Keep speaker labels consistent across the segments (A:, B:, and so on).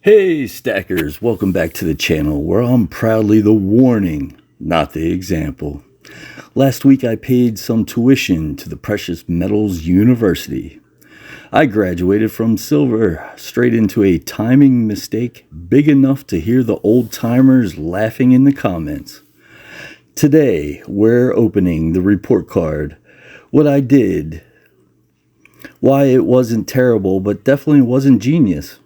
A: Hey stackers, welcome back to the channel where I'm proudly the warning, not the example. Last week I paid some tuition to the Precious Metals University. I graduated from silver straight into a timing mistake big enough to hear the old timers laughing in the comments. Today we're opening the report card, what I did, why it wasn't terrible but definitely wasn't genius,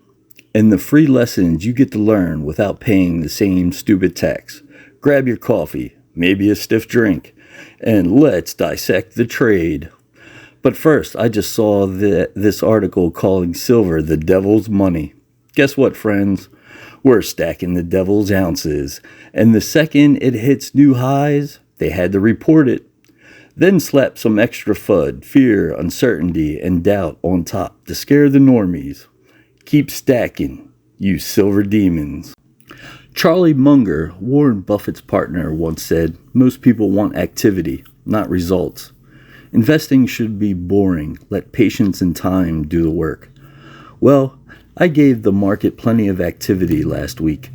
A: and the free lessons you get to learn without paying the same stupid tax. Grab your coffee, maybe a stiff drink, and let's dissect the trade. But first, I just saw this article calling silver the devil's money. Guess what, friends? We're stacking the devil's ounces, and the second it hits new highs, they had to report it. Then slap some extra FUD, fear, uncertainty, and doubt on top to scare the normies. Keep stacking, you silver demons. Charlie Munger, Warren Buffett's partner, once said, "Most people want activity, not results. Investing should be boring. Let patience and time do the work." Well, I gave the market plenty of activity last week.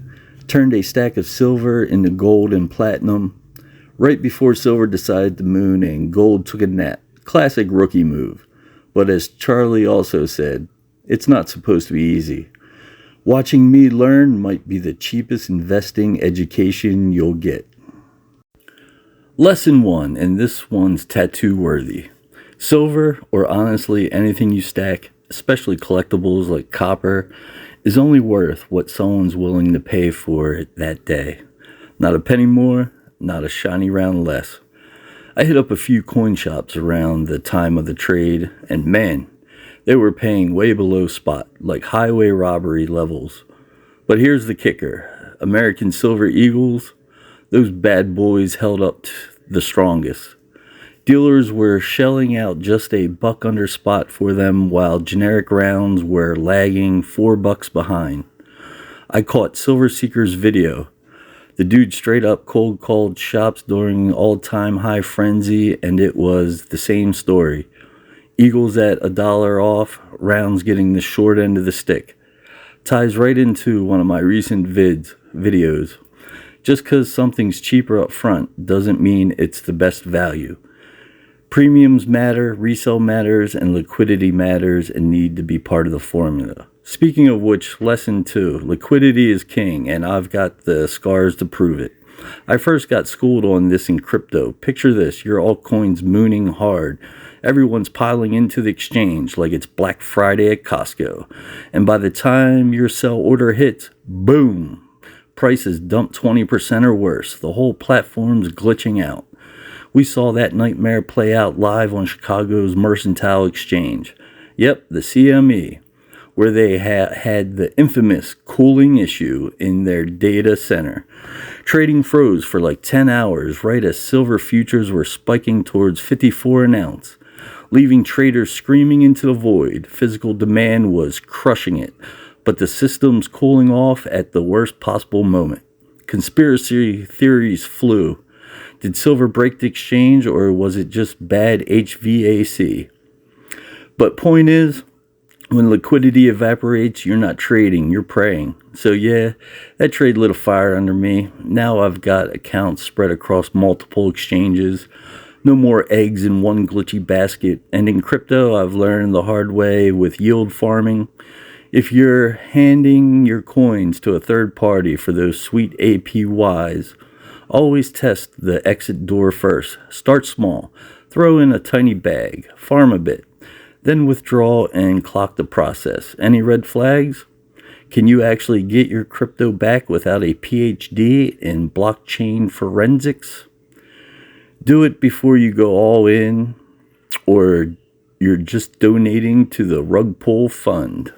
A: Turned a stack of silver into gold and platinum. Right before silver decided to moon and gold took a nap. Classic rookie move. But as Charlie also said, it's not supposed to be easy. Watching me learn might be the cheapest investing education you'll get. Lesson 1, and this one's tattoo worthy. Silver, or honestly anything you stack, especially collectibles like copper, is only worth what someone's willing to pay for it that day. Not a penny more, not a shiny round less. I hit up a few coin shops around the time of the trade, and man, they were paying way below spot, like highway robbery levels. But here's the kicker. American Silver Eagles, those bad boys held up the strongest. Dealers were shelling out just a buck under spot for them, while generic rounds were lagging $4 behind. I caught Silver Seeker's video. The dude straight up cold called shops during all-time high frenzy, and it was the same story. Eagles at $1 off, rounds getting the short end of the stick. Ties right into one of my recent videos. Just because something's cheaper up front doesn't mean it's the best value. Premiums matter, resale matters, and liquidity matters and need to be part of the formula. Speaking of which, lesson 2, liquidity is king, and I've got the scars to prove it. I first got schooled on this in crypto. Picture this, your altcoin's mooning hard. Everyone's piling into the exchange like it's Black Friday at Costco. And by the time your sell order hits, boom, prices dump 20% or worse. The whole platform's glitching out. We saw that nightmare play out live on Chicago's Mercantile Exchange. Yep, the CME, where they had the infamous cooling issue in their data center. Trading froze for like 10 hours right as silver futures were spiking towards 54 an ounce, leaving traders screaming into the void. Physical demand was crushing it, but the system's cooling off at the worst possible moment. Conspiracy theories flew. Did silver break the exchange, or was it just bad HVAC? But point is, when liquidity evaporates, you're not trading, you're praying. So yeah, that trade lit a fire under me. Now I've got accounts spread across multiple exchanges. No more eggs in one glitchy basket. And in crypto, I've learned the hard way with yield farming. If you're handing your coins to a third party for those sweet APYs, always test the exit door first. Start small. Throw in a tiny bag. Farm a bit. Then withdraw and clock the process. Any red flags? Can you actually get your crypto back without a PhD in blockchain forensics? Do it before you go all in, or you're just donating to the rug pull fund.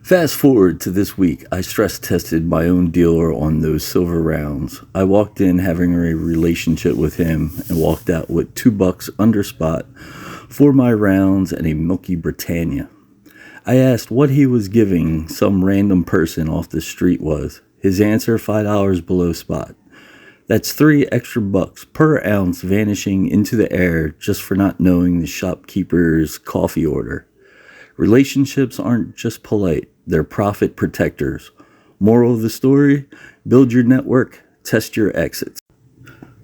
A: Fast forward to this week, I stress tested my own dealer on those silver rounds. I walked in having a relationship with him and walked out with $2 under spot for my rounds and a Milky Britannia. I asked what he was giving some random person off the street was. His answer, $5 below spot. That's $3 extra per ounce vanishing into the air just for not knowing the shopkeeper's coffee order. Relationships aren't just polite, they're profit protectors. Moral of the story, build your network, test your exits.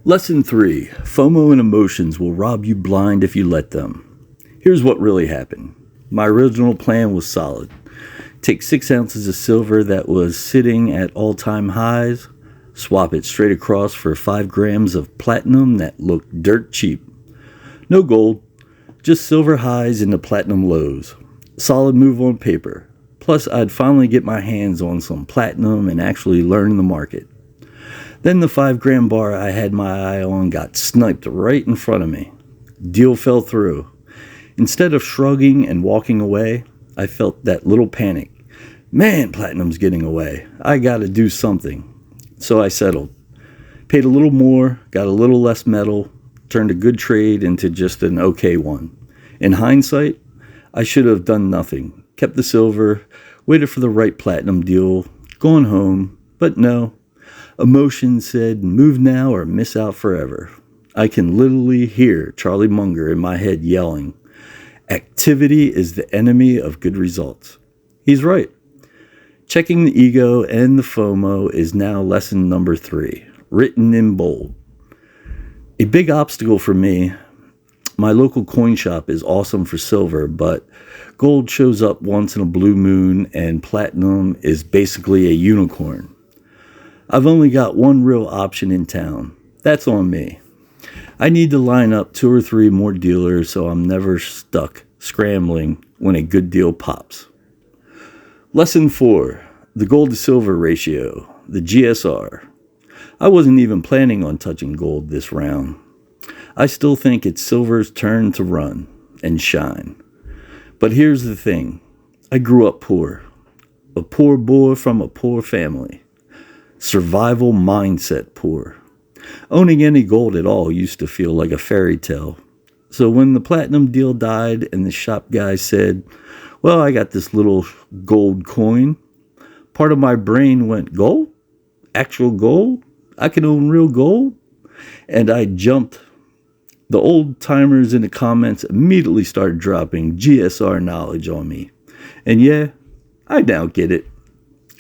A: Lesson 3, FOMO and emotions will rob you blind if you let them. Here's what really happened. My original plan was solid. Take 6 ounces of silver that was sitting at all-time highs, swap it straight across for 5 grams of platinum that looked dirt cheap. No gold, just silver highs into platinum lows. Solid move on paper. Plus, I'd finally get my hands on some platinum and actually learn the market. Then the 5 gram bar I had my eye on got sniped right in front of me. Deal fell through. Instead of shrugging and walking away, I felt that little panic. Man, platinum's getting away. I gotta do something. So I settled. Paid a little more, got a little less metal, turned a good trade into just an okay one. In hindsight, I should have done nothing, kept the silver, waited for the right platinum deal, gone home, but no. Emotion said, move now or miss out forever. I can literally hear Charlie Munger in my head yelling, activity is the enemy of good results. He's right. Checking the ego and the FOMO is now lesson number 3, written in bold. A big obstacle for me. My local coin shop is awesome for silver, but gold shows up once in a blue moon and platinum is basically a unicorn. I've only got one real option in town. That's on me. I need to line up 2 or 3 more dealers so I'm never stuck scrambling when a good deal pops. Lesson 4, the gold to silver ratio, the GSR. I wasn't even planning on touching gold this round. I still think it's silver's turn to run and shine. But here's the thing. I grew up poor. A poor boy from a poor family. Survival mindset poor. Owning any gold at all used to feel like a fairy tale. So when the platinum deal died and the shop guy said, well, I got this little gold coin, part of my brain went, gold? Actual gold? I can own real gold? And I jumped. The old timers in the comments immediately started dropping GSR knowledge on me. And yeah, I now get it.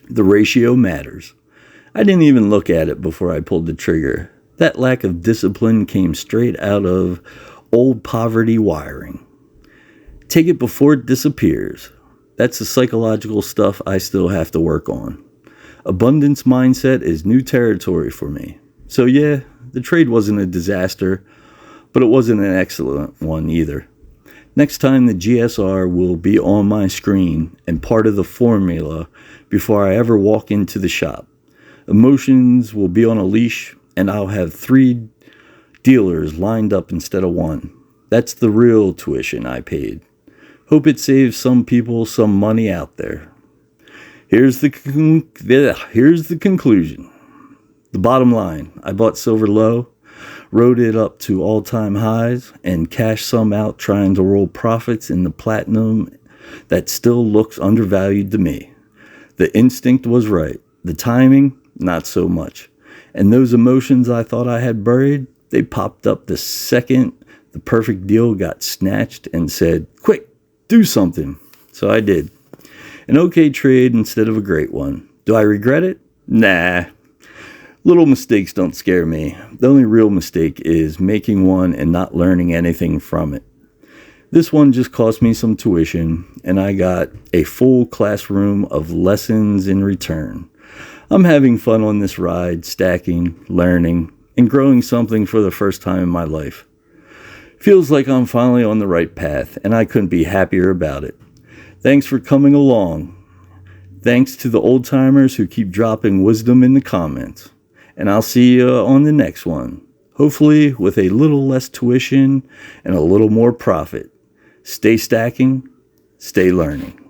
A: The ratio matters. I didn't even look at it before I pulled the trigger. That lack of discipline came straight out of old poverty wiring. Take it before it disappears. That's the psychological stuff I still have to work on. Abundance mindset is new territory for me. So yeah, the trade wasn't a disaster, but it wasn't an excellent one either. Next time the GSR will be on my screen and part of the formula before I ever walk into the shop. Emotions will be on a leash and I'll have 3 dealers lined up instead of 1. That's the real tuition I paid. Hope it saves some people some money out there. Here's the conclusion. The bottom line, I bought silver low, rode it up to all-time highs, and cashed some out trying to roll profits in the platinum that still looks undervalued to me. The instinct was right. The timing, not so much. And those emotions I thought I had buried, they popped up the second the perfect deal got snatched and said, quick, do something. So I did. An okay trade instead of a great one. Do I regret it? Nah. Little mistakes don't scare me. The only real mistake is making one and not learning anything from it. This one just cost me some tuition, and I got a full classroom of lessons in return. I'm having fun on this ride, stacking, learning, and growing something for the first time in my life. Feels like I'm finally on the right path, and I couldn't be happier about it. Thanks for coming along. Thanks to the old timers who keep dropping wisdom in the comments. And I'll see you on the next one. Hopefully with a little less tuition and a little more profit. Stay stacking, stay learning.